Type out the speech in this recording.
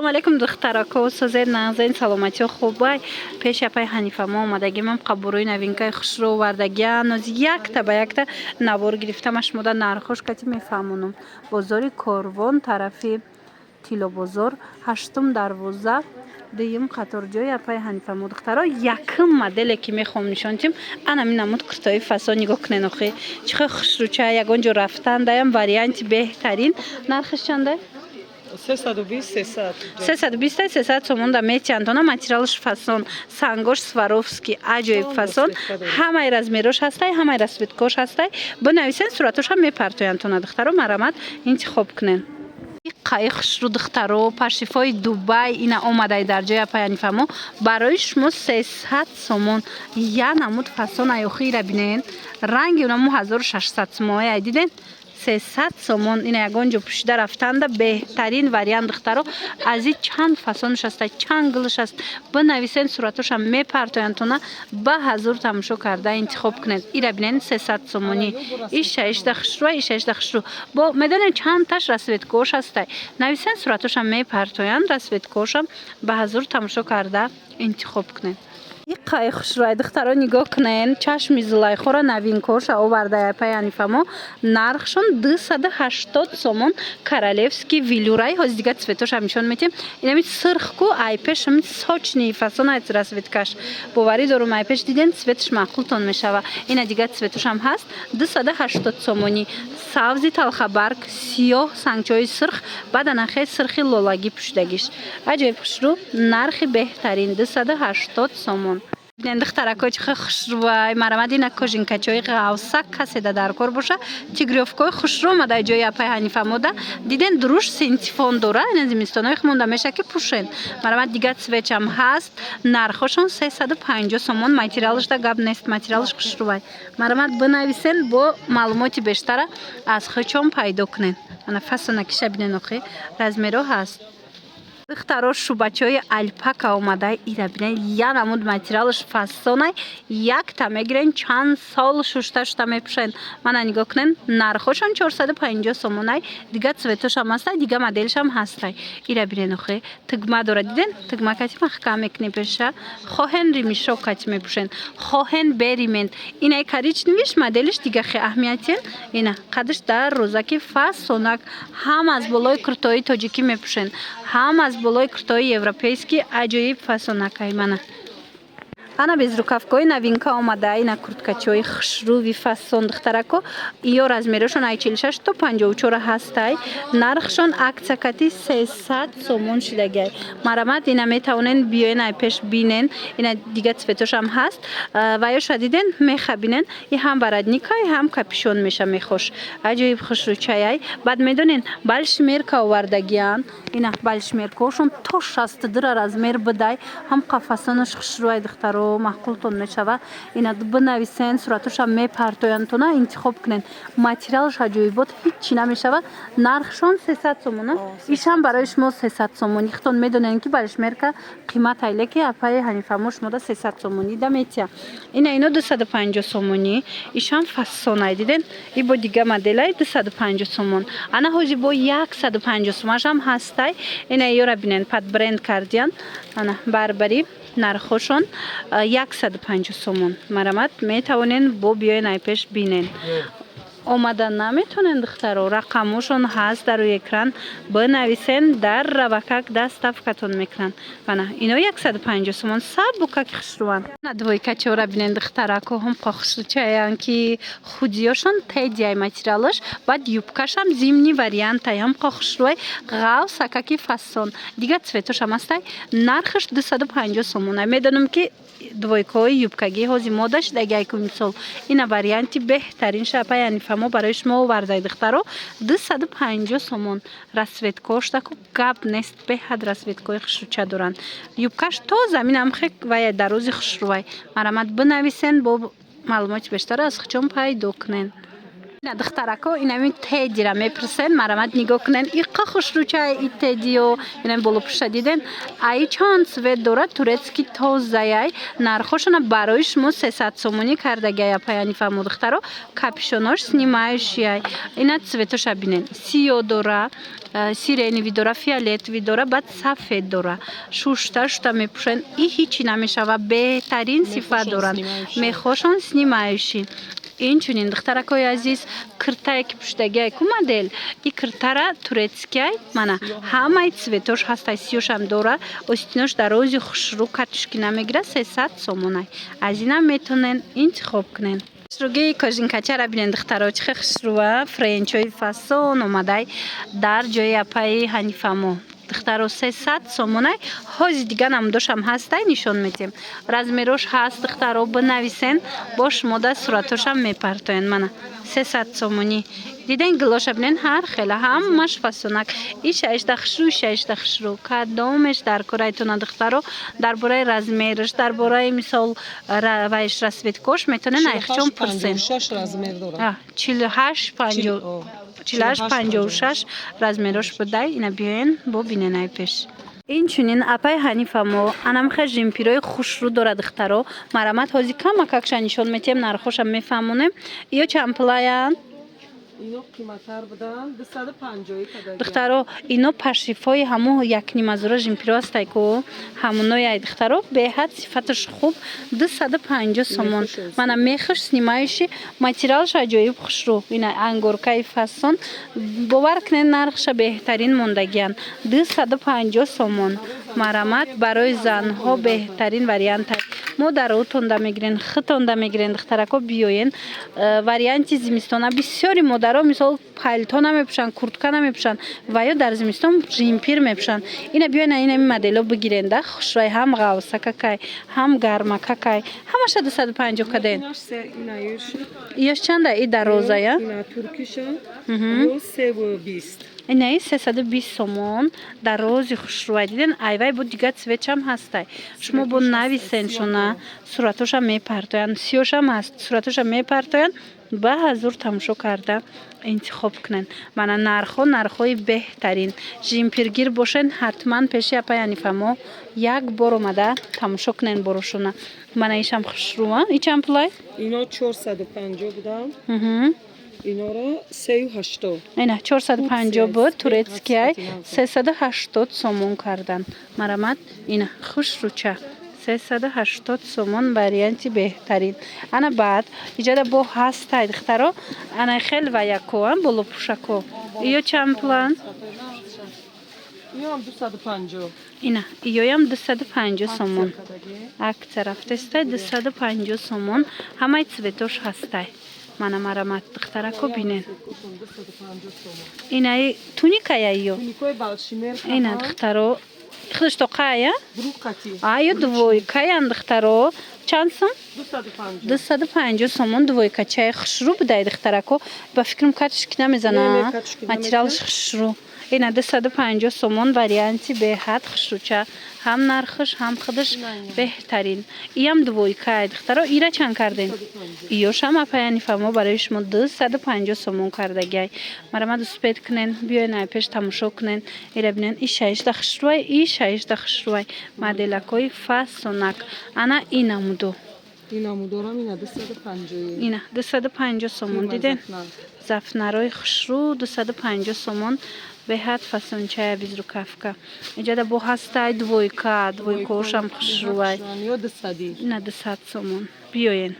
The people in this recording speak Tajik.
салом алейкум духтарако созед нағзен саломати хубай пеш япай ҳанифа мо омадагимам қабуруи новинкаи хушро вардагия ноз якта ба якта набор гирифтамаш мода нархош кати мефаҳмонум бозори корвон тарафи тилобозор 8-12 дуюм қаторҷои япай ҳанифа мо духтаро якм моделе ки мехоҳам нишонтим ана минамуд куртои фасон нигоҳ кунед охи чихе хушрӯча ягонҷо рафтандаям варианти беҳтарин нархиш чанда 320 сомон да метиантона материалш фасон сангош сваровский аҷоиб фасон ҳамаи размерош ҳастай ҳамаи расветкош ҳастай бинависен суратошам мепартоянтона духтаро марамат интихоб кунен қаи хушрӯ духтаро пашифои дубай ина омадай дар ҷои япай ҳанифа мо барои шумо 300 сомон я намуд фасон аёхи ира бинен ранги унамо 1600 сомоя диден 300 сомон ина ягон ҷо пӯшида рафтанда беҳтарин вариант духтаро аз и чанд фасонш аста чанд гулш аст бинависен суратошам мепартоянтона ба ҳазур тамошо карда интихоб кунед ира бинен 300 сомонӣ ишта хушрӯ ишта хушрӯ бо медонед чандташ расветкош астай нависен суратошам мепартоянд расветкошам ба ҳазур тамошо карда интихоб кунед қаи хушрӯ духтаро нигоҳ кунед чашми зулайхора новинкоша оварда япай ҳанифа мо нархшон 280 сомон королевский велюрай ҳози дига цветошам нишон метем инами сирхку айпеш ами сочни фасон айц расветкаш боварӣ дорум айпеш диден цветш маъқултон мешава ина дига цветошам ҳаст 280 сомонӣ савзи талхабарг сиёҳ сангчои сирх баданахе сирхи лолагӣ пӯшидагиш аҷоиб хушрӯ нархи беҳтарин 280 сомон духтарако чихе хушрӯвай марамад ина кожинкачои ғавса каседа дар кор боша тигрёвкои хушрӯ омадай ҷои япай ҳанифа мода диден дуруш синтифон дора ина зимистонои хумонда меша ки пӯшен марамад дига цвечам ҳаст нархошон 350 сомон материалш да гап нест материалш хушрӯвай марамад бинависен бо маълумоти бештара аз хӯчон пайдо кунед ана фасонакиша бинен охи размеро ҳаст духтаро шӯбачаи алпака омадай ира бинен я намуд материалш фасонай якта мегирен чанд сол шушта мепӯшен мана нигоҳ кунен нархошон 450 сомонай дига цветошам ҳастай дига моделшам ҳастай ира бинен охи тугма дора диден тугма кати маҳкам мекунӣ пеша хоҳен римишок кати мепӯшен хоҳен беримент инай коричневиш моделиш дига хе аҳамиятен ина қадиш дар розаки фасонак ҳам аз болои куртои тоҷикӣ мепӯшен ҳам аз болои куртои европейский аҷоиб фасонакай мана ана безрукавкои новинка омада ина курткачои хушрӯви фасон духтарако ё размерошон ай 46 то 54 ҳастай нархшон аксакати 300 сомон шидагай марамад ина метавонен биёен ай пеш бинен ина дига цветошам ҳаст ва ё шадиден мехабинен и ҳам барадникай ҳам капюшон меша мехош аҷоиб хушрӯчаяй баъд медонен балшмерка овардагиян ина балшмеркошон то 62 размер бидай ҳам қафасонош хушрӯай духтаро маъқултон мешава ина бинависен суратошам мепартоянтона интихоб кунен материалш аҷоибот ҳиччи намешава нархшон 300 сомона ишам барои шумо 300 сомонӣ хитон медонен ки балшмерка қимат айлеки япай ҳанифа мо шумода 300 сомонӣ да метия ина ино 250 сомонӣ ишам фасонай диден и бо дига моделай 250 сомон ана ҳози бо 150 сомонашам ҳастай ина ёра бинен пад бренд кардиян ана барбари нархошон 150 сомон марамад метавонен бо биёен айпеш бинен омада наметонен духтаро рақамошон ҳаст дар рӯи экран бинависен дар равакак даставкатон мекунанд вана ино 150 сомон сабука ки хушрӯванд двойкачора бинен духтарако ҳам хушрӯчаян ки худиёшон тедяй материалаш баъд юбкашам зимни вариантай ҳам хушрӯвай ғавсака ки фасон дига цветошам астай нархаш 250 сомонай медонам ки двойкаҳои юбкагӣ ҳози мода шидаги якумин сол ина варианти беҳтарин шапай ҳанифа мо барои шумо овардаи духтаро 250 сомон расветкош таку гап нест беҳад расветкои хушрӯча доранд юбкаш то заминам хе вая дарози хушрӯвай марамад бинависен бо маълумоти бештар аз хӯчон пайдо кунен اینا دخترکو اینمی تدی را میپرسن مرامت نگاه کنن ایقا خوش رو چای ای تدیو اینم بالا پشت دیدن ای چند سوید داره تورецکی تازه нархошона барои шумо 300 сомонӣ кардагия паяни фаҳмо духтаро капюшонош снимающий ина цветоша бинен сиё дора сиреневӣ дора фиолетовӣ дора баъд сафед дора шушта шушта мепӯшен и ҳичи намешава беҳтарин сифат доранд мехошон снимающий инчунин духтаракои азиз киртае ки пӯшидагиай ку модель и киртара турецкиай мана ҳамаи цветош ҳастай сиёшам дора остинош дарози хушрӯ катушкина мегира 300 сомонай аз инам метонен интихоб кунен хушрӯгии кожинкачара бинен духтаро чихе хушрӯа френчои фасон омадай дар ҷои апаи ҳанифамо духтаро 300 сомонай ҳози дига намудошам ҳастай нишон медиҳем размерош ҳаст духтаро бинависен бо шумо да суратошам мепартоянд мана 300 сомонӣ диден гилоша бинен ҳар хела ҳамаш фасонак и шашта хушрӯ кадомеш дар корайтона духтаро дар бораи размераш дар бораи мисол вайш расветкош метонен айхчон пурсен 48-56 размерош будай ина биёен бо биненай пеш инчунин апай ҳанифамо анамхе жимпирои хушрӯ дора духтаро марамат ҳози камакакша нишон метиҳем нархошам мефаҳмонем ё чамплаянд духтаро ино пашрифои ҳаму якнимазора жимпиро ҳастай ку ҳамунояй духтаро беҳад сифаташ хуб 250 сомон мана мехош снимающий материалш аҷоиб хушрӯ ина ангоркаи фасон бовар кунед нархша беҳтарин мондагиянд 250 сомон марамат барои занҳо беҳтарин вариантай модаротонда мегирен хитонда мегирен духтарако биёен варианти зимистона бисёри модаро мисол палто намепӯшанд куртка намепӯшанд ва ё дар зимистон жимпир мепӯшанд ина биёен инами модело бигиренда хушрӯй ҳам ғавсакакай ҳам гармакакай ҳамаша 250 каден ёш чанда и дарозая инаи 320 сомон дарози хушрӯай диден айвай бо дига цветшам ҳастай шумо бо нависен шуна суратошам мепартоянд сиёшам ҳаст суратошам мепартоянд ба ҳазур тамошо карда интихоб кунен мана нархҳои беҳтарин жимпиргир бошен ҳатман пеши апай ҳанифамо як бор омада тамошо кунен борошуна мана ишам хушрӯа ичам пулай ино 450 будам инора 380 ина 450 буд турецкиай 380 сомон кардан марамат ина хушрӯча 380 сомон варианти беҳтарин ана баъд иҷода бо ҳастай духтаро ана хел ва яко болопӯшако ё чанд план ина иёям 250 сомон акция рафтестай 250 сомон ҳамаи цветош ҳастай мана марамат духтарако бинен инаи туникая ё ина духтаро худоштоқая ё двойкаян духтаро чанд сом 250 сомон двойкачаи хушрӯ будай духтарако ба фикрам катушки намезана материалш хушрӯ ина 250 сомон варианти беҳад хушрӯча ҳам нархаш ҳам худаш беҳтарин иям двойкай духтаро ира чанд карден иёшам апай ҳанифамо барои шумо 250 сомон кардагиай марамат успед кунен биёен ай пеш тамошо кунен ира бинен и шашта хушрӯай моделакои фасонак ана инамудо инамудорам ина 250 ина 250 сомон диден зафнарои хушрӯ 250 сомон беҳад фасончая безрукавка иҷода бо ҳастай двойкаошам хушрӯай ина 200 сомон биёен